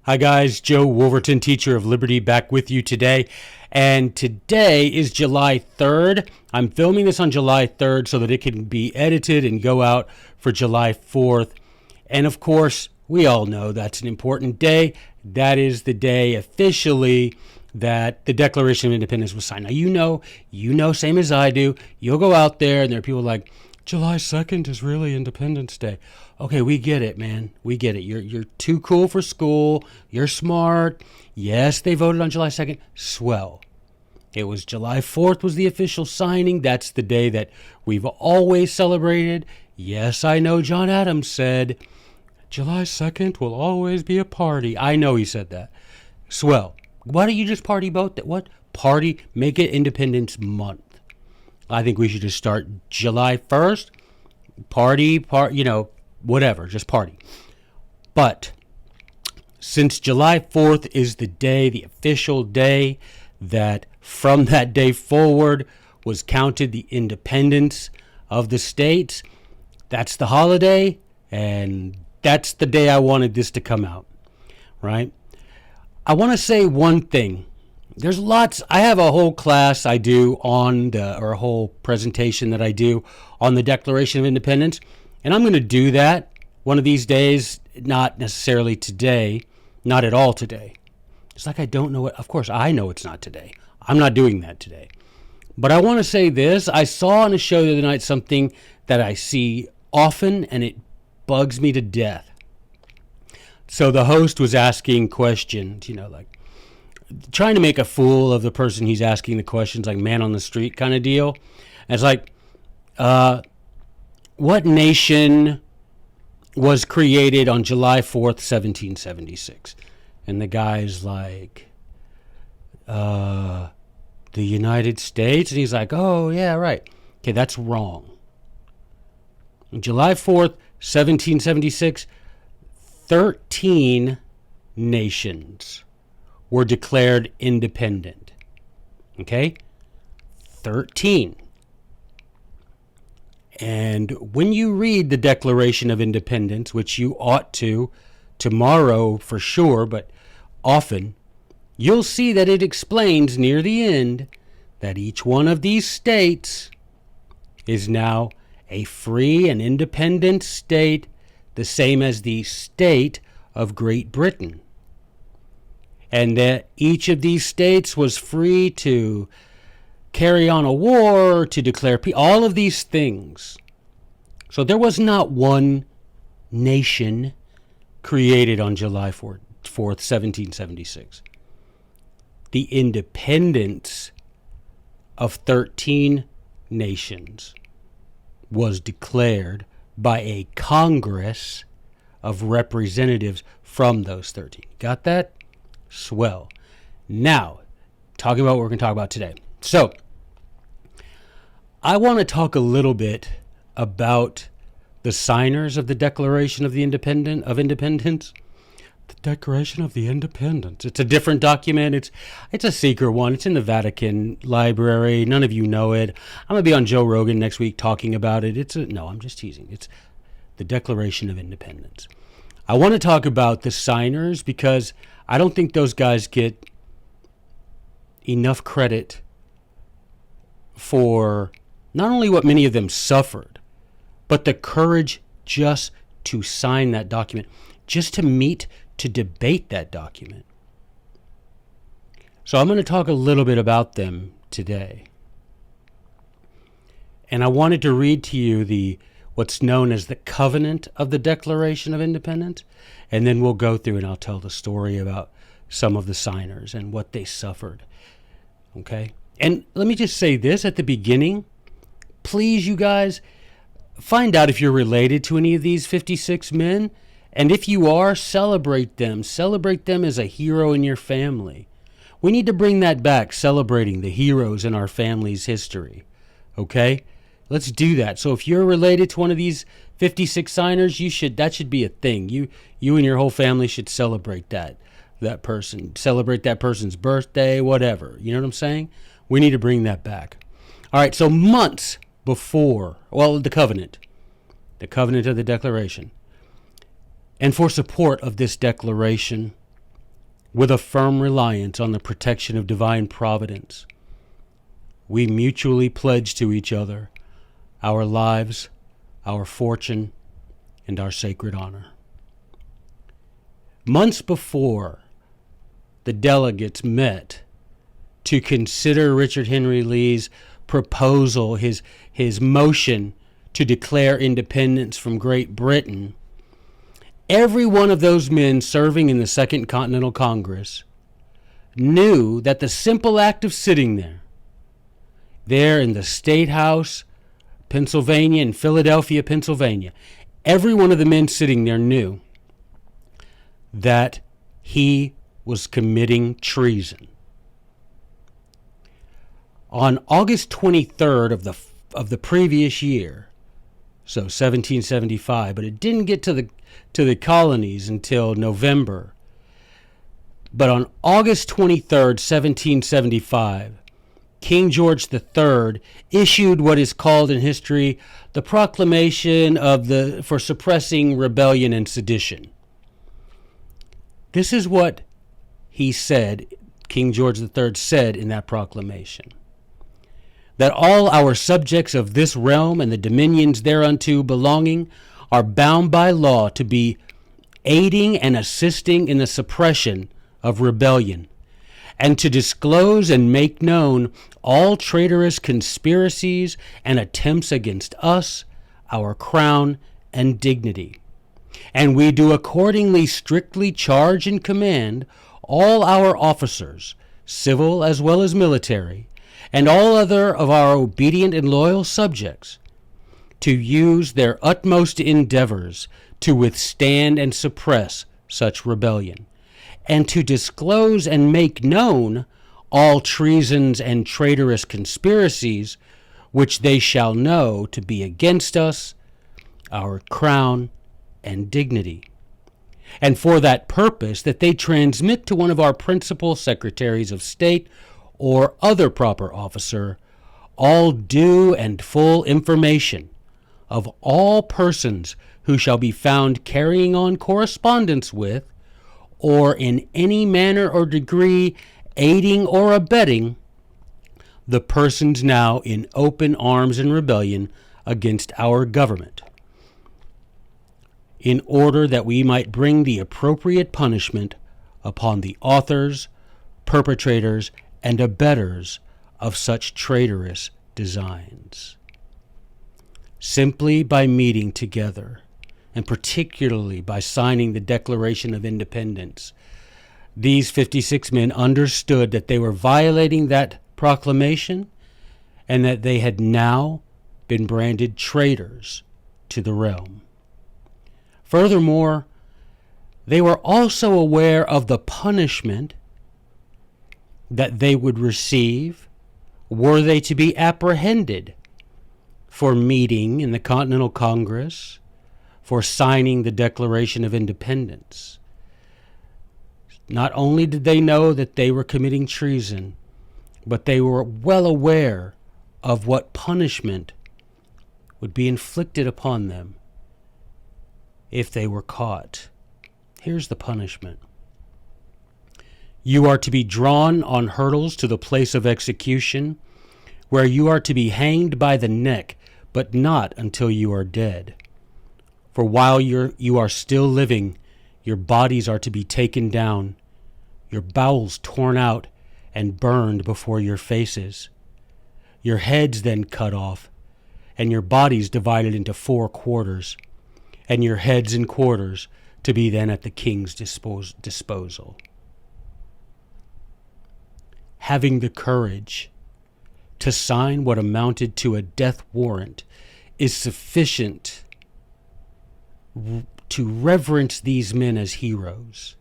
Hi guys, Joe Wolverton, Teacher of Liberty, back with you today. And today is July 3rd. I'm filming this on July 3rd so that it can be edited and go out for July 4th. And of course, we all know that's an important day. That is the day officially that the Declaration of Independence was signed. Now, you know, same as I do, you'll go out there and there are people like, July 2nd is really Independence Day. Okay, we get it, man. We get it. You're too cool for school. You're smart. Yes, they voted on July 2nd. Swell. It was July 4th was the official signing. That's the day that we've always celebrated. Yes, I know John Adams said, July 2nd will always be a party. I know he said that. Swell. Why don't you just party both? What? Party? Make it Independence Month. I think we should just start July 1st. Party, whatever, just party. But since July 4th is the day, the official day that from that day forward was counted the independence of the states, that's the holiday, and that's the day I wanted this to come out, right? I want to say one thing. There's lots. I have a whole class I do or a whole presentation that I do on the Declaration of Independence, and I'm going to do that one of these days, not necessarily today, not at all today. It's like I don't know it. Of course, I know it's not today. I'm not doing that today. But I want to say this. I saw on a show the other night something that I see often, and it bugs me to death. So the host was asking questions, like, trying to make a fool of the person he's asking the questions, like man on the street kind of deal. And it's like, what nation was created on July 4th, 1776? And the guy's like, the United States? And he's like, oh, yeah, right. Okay, that's wrong. On July 4th, 1776, 13 nations were declared independent. Okay? 13. And when you read the Declaration of Independence, which you ought to tomorrow for sure, but often, you'll see that it explains near the end that each one of these states is now a free and independent state, the same as the state of Great Britain. And that each of these states was free to carry on a war, to declare peace, all of these things. So there was not one nation created on July 4th, 1776. The independence of 13 nations was declared by a Congress of representatives from those 13. Got that? Swell. Now, talking about what we're going to talk about today. So, I want to talk a little bit about the signers of the Declaration of Independence. The Declaration of the Independence. It's a different document. It's a secret one. It's in the Vatican Library. None of you know it. I'm going to be on Joe Rogan next week talking about it. No, I'm just teasing. It's the Declaration of Independence. I want to talk about the signers because I don't think those guys get enough credit for not only what many of them suffered, but the courage just to sign that document, just to meet, to debate that document. So I'm going to talk a little bit about them today. And I wanted to read to you what's known as the covenant of the Declaration of Independence, and then we'll go through and I'll tell the story about some of the signers and what they suffered. Okay? And let me just say this at the beginning. Please, you guys, find out if you're related to any of these 56 men. And if you are, celebrate them. Celebrate them as a hero in your family. We need to bring that back, celebrating the heroes in our family's history. Okay? Let's do that. So if you're related to one of these 56 signers, that should be a thing. You and your whole family should celebrate that person. Celebrate that person's birthday, whatever. You know what I'm saying? We need to bring that back. All right, so months before, the covenant of the Declaration. And for support of this declaration, with a firm reliance on the protection of divine providence, we mutually pledge to each other our lives, our fortune, and our sacred honor. Months before the delegates met to consider Richard Henry Lee's proposal, his motion to declare independence from Great Britain, every one of those men serving in the Second Continental Congress knew that the simple act of sitting there in the State House, Pennsylvania, in Philadelphia, Pennsylvania, every one of the men sitting there knew that he was committing treason. On August 23rd of the previous year, so 1775, but it didn't get to the colonies until November. But on August 23rd, 1775, King George III issued what is called in history the proclamation for suppressing rebellion and sedition. This is what he said, King George III said in that proclamation: that all our subjects of this realm and the dominions thereunto belonging are bound by law to be aiding and assisting in the suppression of rebellion, and to disclose and make known all traitorous conspiracies and attempts against us, our crown, and dignity. And we do accordingly strictly charge and command all our officers, civil as well as military, and all other of our obedient and loyal subjects, to use their utmost endeavors to withstand and suppress such rebellion, and to disclose and make known all treasons and traitorous conspiracies which they shall know to be against us, our crown, and dignity. And for that purpose that they transmit to one of our principal secretaries of state or other proper officer all due and full information of all persons who shall be found carrying on correspondence with, or in any manner or degree aiding or abetting, the persons now in open arms and rebellion against our government, in order that we might bring the appropriate punishment upon the authors, perpetrators, and abettors of such traitorous designs. Simply by meeting together, and particularly by signing the Declaration of Independence, these 56 men understood that they were violating that proclamation and that they had now been branded traitors to the realm. Furthermore, they were also aware of the punishment that they would receive were they to be apprehended for meeting in the Continental Congress, for signing the Declaration of Independence. Not only did they know that they were committing treason, but they were well aware of what punishment would be inflicted upon them if they were caught. Here's the punishment. You are to be drawn on hurdles to the place of execution, where you are to be hanged by the neck, but not until you are dead. For while you are still living, your bodies are to be taken down, your bowels torn out and burned before your faces, your heads then cut off, and your bodies divided into 4 quarters, and your heads and quarters to be then at the king's disposal. Having the courage to sign what amounted to a death warrant is sufficient to reverence these men as heroes.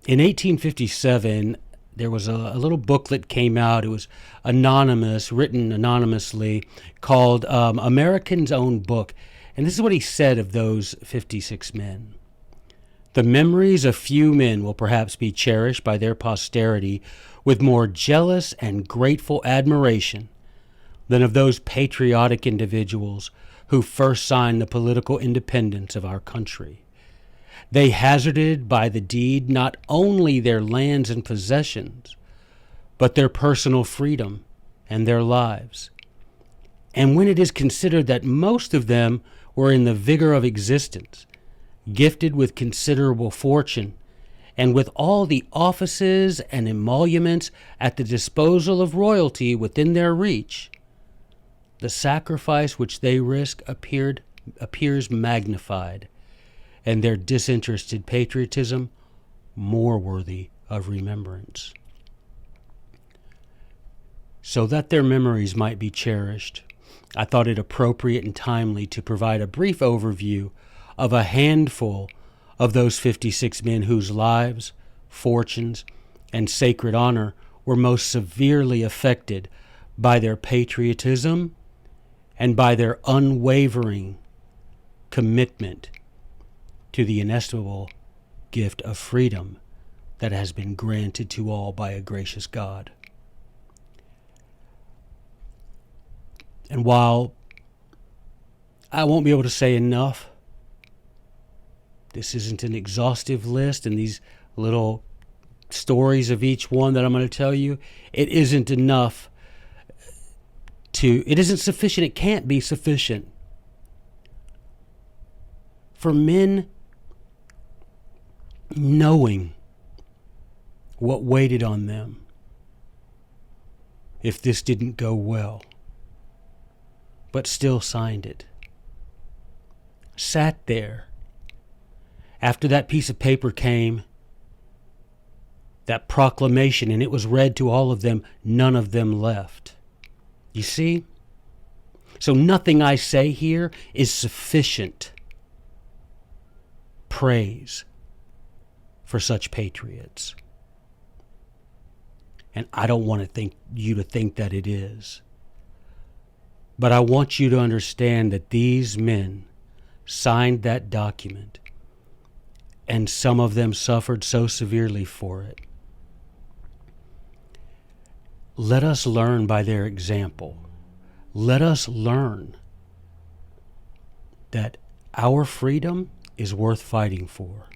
In 1857, there was a little booklet came out. It was anonymous, written anonymously, called American's Own Book. And this is what he said of those 56 men. The memories of few men will perhaps be cherished by their posterity with more jealous and grateful admiration than of those patriotic individuals who first signed the political independence of our country. They hazarded by the deed not only their lands and possessions, but their personal freedom and their lives. And when it is considered that most of them were in the vigor of existence, gifted with considerable fortune, and with all the offices and emoluments at the disposal of royalty within their reach, the sacrifice which they risk appears magnified, and their disinterested patriotism more worthy of remembrance. So that their memories might be cherished, I thought it appropriate and timely to provide a brief overview of a handful of those 56 men whose lives, fortunes, and sacred honor were most severely affected by their patriotism and by their unwavering commitment to the inestimable gift of freedom that has been granted to all by a gracious God. And while I won't be able to say enough, this isn't an exhaustive list, and these little stories of each one that I'm going to tell you, it isn't enough it isn't sufficient, it can't be sufficient for men knowing what waited on them if this didn't go well, but still signed it. Sat there. After that piece of paper came, that proclamation, and it was read to all of them, none of them left. You see? So nothing I say here is sufficient praise for such patriots. And I don't want you to think that it is. But I want you to understand that these men signed that document, and some of them suffered so severely for it. Let us learn by their example. Let us learn that our freedom is worth fighting for.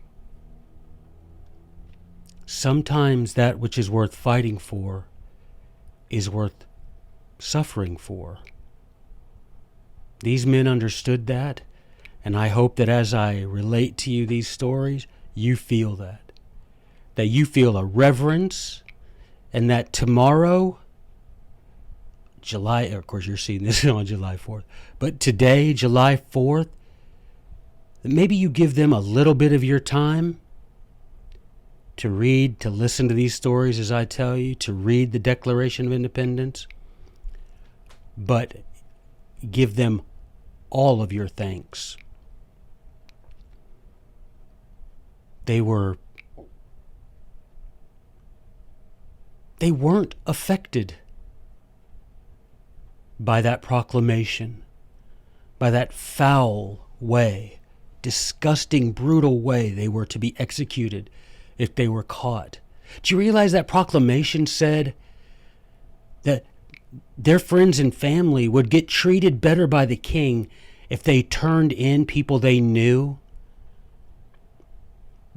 Sometimes that which is worth fighting for is worth suffering for. These men understood that, and I hope that as I relate to you these stories, you feel that. That you feel a reverence, and that tomorrow, of course you're seeing this on July 4th, but today, July 4th, maybe you give them a little bit of your time to read, to listen to these stories as I tell you, to read the Declaration of Independence, but give them all of your thanks. They weren't affected by that proclamation, by that foul way, disgusting, brutal way they were to be executed if they were caught. Do you realize that proclamation said that their friends and family would get treated better by the king if they turned in people they knew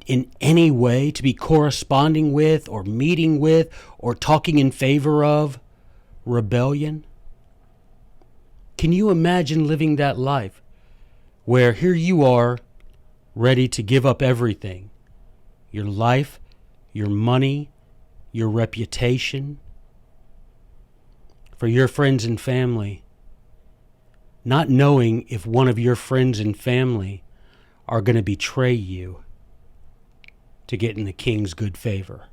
in any way to be corresponding with or meeting with or talking in favor of rebellion? Can you imagine living that life where here you are ready to give up everything? Your life, your money, your reputation, for your friends and family, not knowing if one of your friends and family are going to betray you to get in the king's good favor.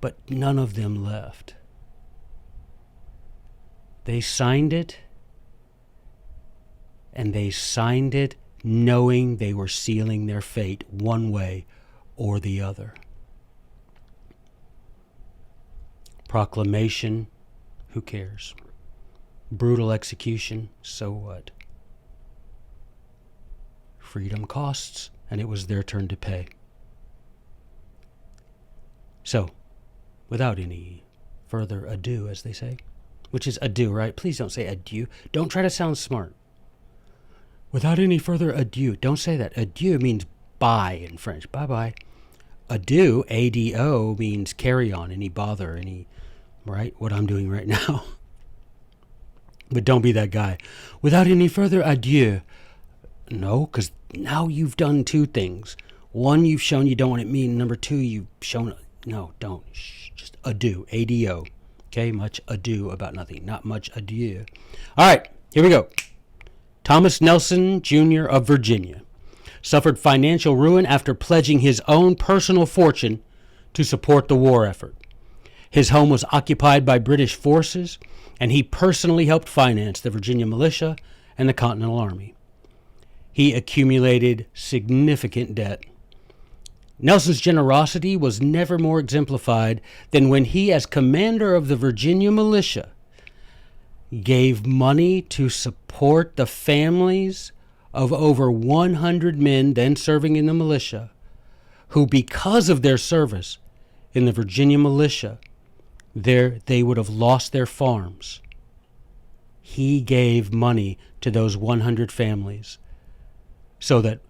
But none of them left. They signed it, and they signed it knowing they were sealing their fate one way or the other. Proclamation, who cares? Brutal execution, so what? Freedom costs, and it was their turn to pay. So, without any further ado, as they say, which is adieu, right? Please don't say adieu. Don't try to sound smart. Without any further ado. Don't say that. Adieu means bye in French. Bye-bye. Adieu, A-D-O, means carry on, any bother, any, right? What I'm doing right now. But don't be that guy. Without any further adieu. No, because now you've done two things. One, you've shown you don't want it mean. Number two, you've shown, no, don't. Shh, just adieu, A-D-O. Okay, much ado about nothing. Not much adieu. All right, here we go. Thomas Nelson, Jr. of Virginia, suffered financial ruin after pledging his own personal fortune to support the war effort. His home was occupied by British forces, and he personally helped finance the Virginia militia and the Continental Army. He accumulated significant debt. Nelson's generosity was never more exemplified than when he, as commander of the Virginia militia, gave money to support the families of over 100 men then serving in the militia, who, because of their service in the Virginia militia, they would have lost their farms. He gave money to those 100 families so that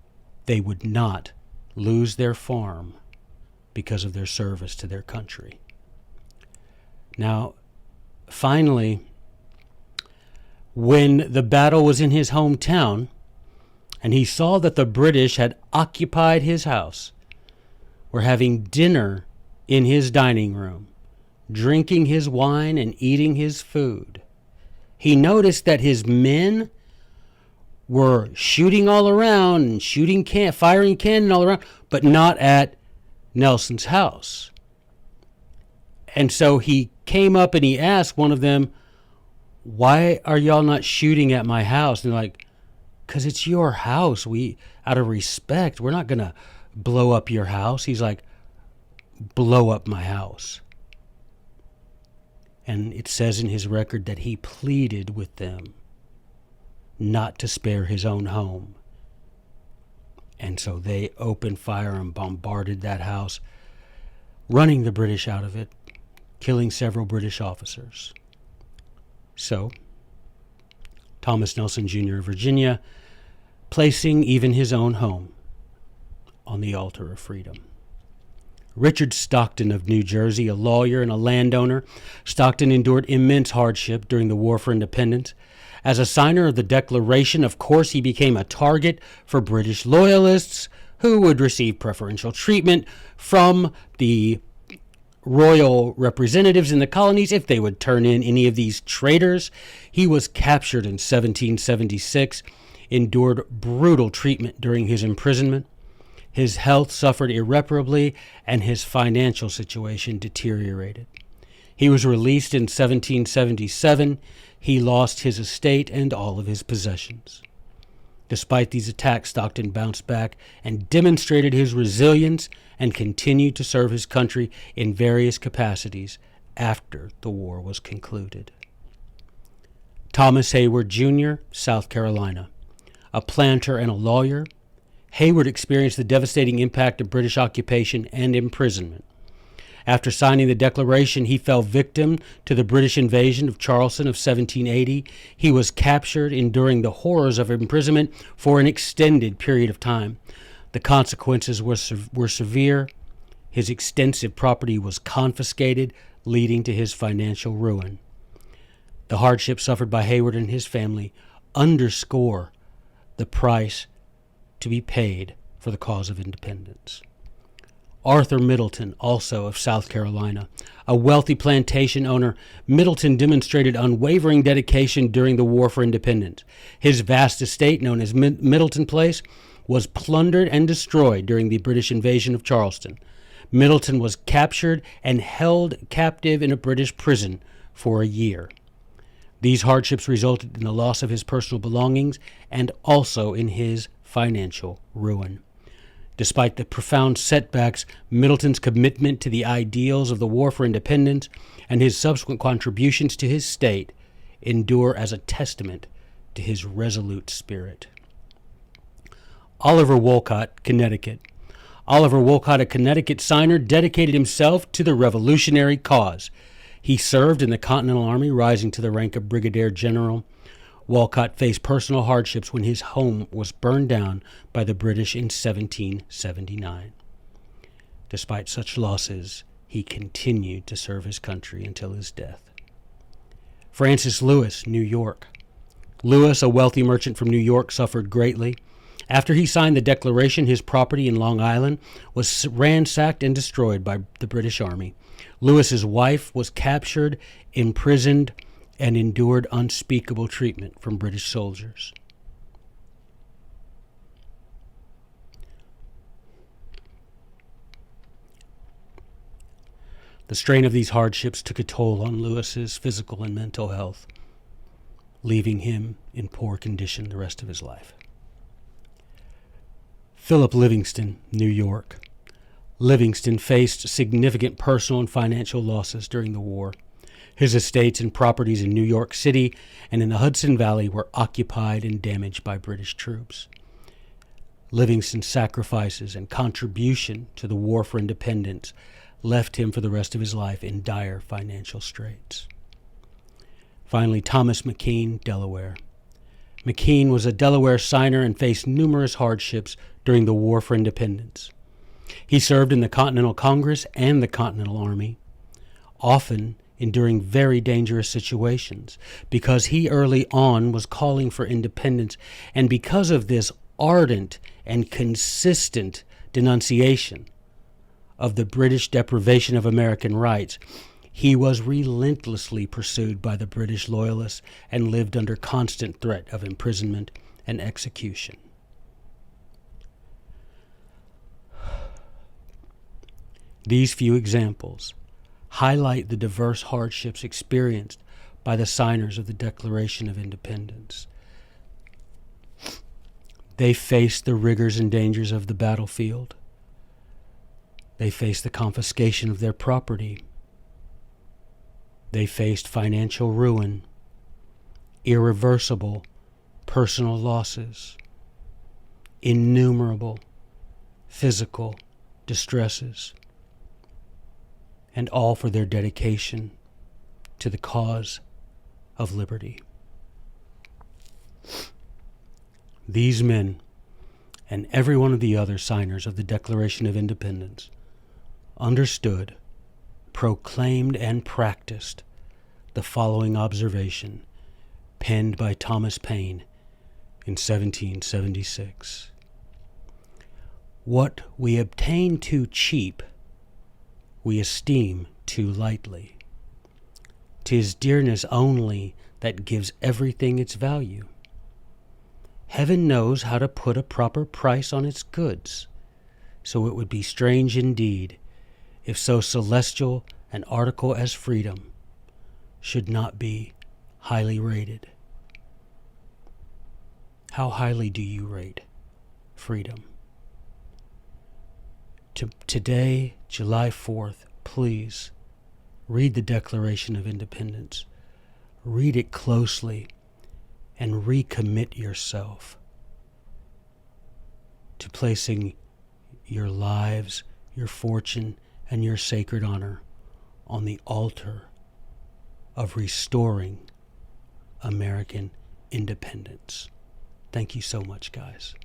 they would not lose their farm because of their service to their country. Now, finally, when the battle was in his hometown and he saw that the British had occupied his house, were having dinner in his dining room, drinking his wine and eating his food, he noticed that his men were shooting all around and firing cannon all around, but not at Nelson's house. And so he came up and he asked one of them, "Why are y'all not shooting at my house?" And they're like, "'Cause it's your house. Out of respect, we're not going to blow up your house." He's like, "Blow up my house." And it says in his record that he pleaded with them not to spare his own home. And so they opened fire and bombarded that house, running the British out of it, killing several British officers. So, Thomas Nelson, Jr. of Virginia, placing even his own home on the altar of freedom. Richard Stockton of New Jersey, a lawyer and a landowner, Stockton endured immense hardship during the War for Independence. As a signer of the Declaration, of course, he became a target for British loyalists who would receive preferential treatment from the royal representatives in the colonies if they would turn in any of these traitors. He was captured in 1776, endured brutal treatment during his imprisonment. His health suffered irreparably, and his financial situation deteriorated. He was released in 1777. He lost his estate and all of his possessions. Despite these attacks, Stockton bounced back and demonstrated his resilience and continued to serve his country in various capacities after the war was concluded. Thomas Hayward, Jr., South Carolina, a planter and a lawyer, Hayward experienced the devastating impact of British occupation and imprisonment. After signing the Declaration, he fell victim to the British invasion of Charleston of 1780. He was captured, enduring the horrors of imprisonment for an extended period of time. The consequences were severe. His extensive property was confiscated, leading to his financial ruin. The hardships suffered by Hayward and his family underscore the price to be paid for the cause of independence. Arthur Middleton, also of South Carolina, a wealthy plantation owner, Middleton demonstrated unwavering dedication during the War for Independence. His vast estate, known as Middleton Place, was plundered and destroyed during the British invasion of Charleston. Middleton was captured and held captive in a British prison for a year. These hardships resulted in the loss of his personal belongings and also in his financial ruin. Despite the profound setbacks, Middleton's commitment to the ideals of the War for Independence and his subsequent contributions to his state endure as a testament to his resolute spirit. Oliver Wolcott, Connecticut. Oliver Wolcott, a Connecticut signer, dedicated himself to the revolutionary cause. He served in the Continental Army, rising to the rank of brigadier general. Walcott faced personal hardships when his home was burned down by the British in 1779. Despite such losses, he continued to serve his country until his death. Francis Lewis, New York. Lewis, a wealthy merchant from New York, suffered greatly. After he signed the Declaration, his property in Long Island was ransacked and destroyed by the British Army. Lewis's wife was captured, imprisoned, and endured unspeakable treatment from British soldiers. The strain of these hardships took a toll on Lewis's physical and mental health, leaving him in poor condition the rest of his life. Philip Livingston, New York. Livingston faced significant personal and financial losses during the war. His estates and properties in New York City and in the Hudson Valley were occupied and damaged by British troops. Livingston's sacrifices and contribution to the war for independence left him for the rest of his life in dire financial straits. Finally, Thomas McKean, Delaware. McKean was a Delaware signer and faced numerous hardships during the War for Independence. He served in the Continental Congress and the Continental Army, often enduring very dangerous situations because he early on was calling for independence, and because of this ardent and consistent denunciation of the British deprivation of American rights, he was relentlessly pursued by the British loyalists and lived under constant threat of imprisonment and execution. These few examples highlight the diverse hardships experienced by the signers of the Declaration of Independence. They faced the rigors and dangers of the battlefield. They faced the confiscation of their property. They faced financial ruin, irreversible personal losses, innumerable physical distresses, and all for their dedication to the cause of liberty. These men, and every one of the other signers of the Declaration of Independence, understood, proclaimed, and practiced the following observation penned by Thomas Paine in 1776. What we obtain too cheap, we esteem too lightly. 'Tis dearness only that gives everything its value. Heaven knows how to put a proper price on its goods, so it would be strange indeed if so celestial an article as freedom should not be highly rated. How highly do you rate freedom? Today, July 4th, please read the Declaration of Independence. Read it closely and recommit yourself to placing your lives, your fortune, and your sacred honor on the altar of restoring American independence. Thank you so much, guys.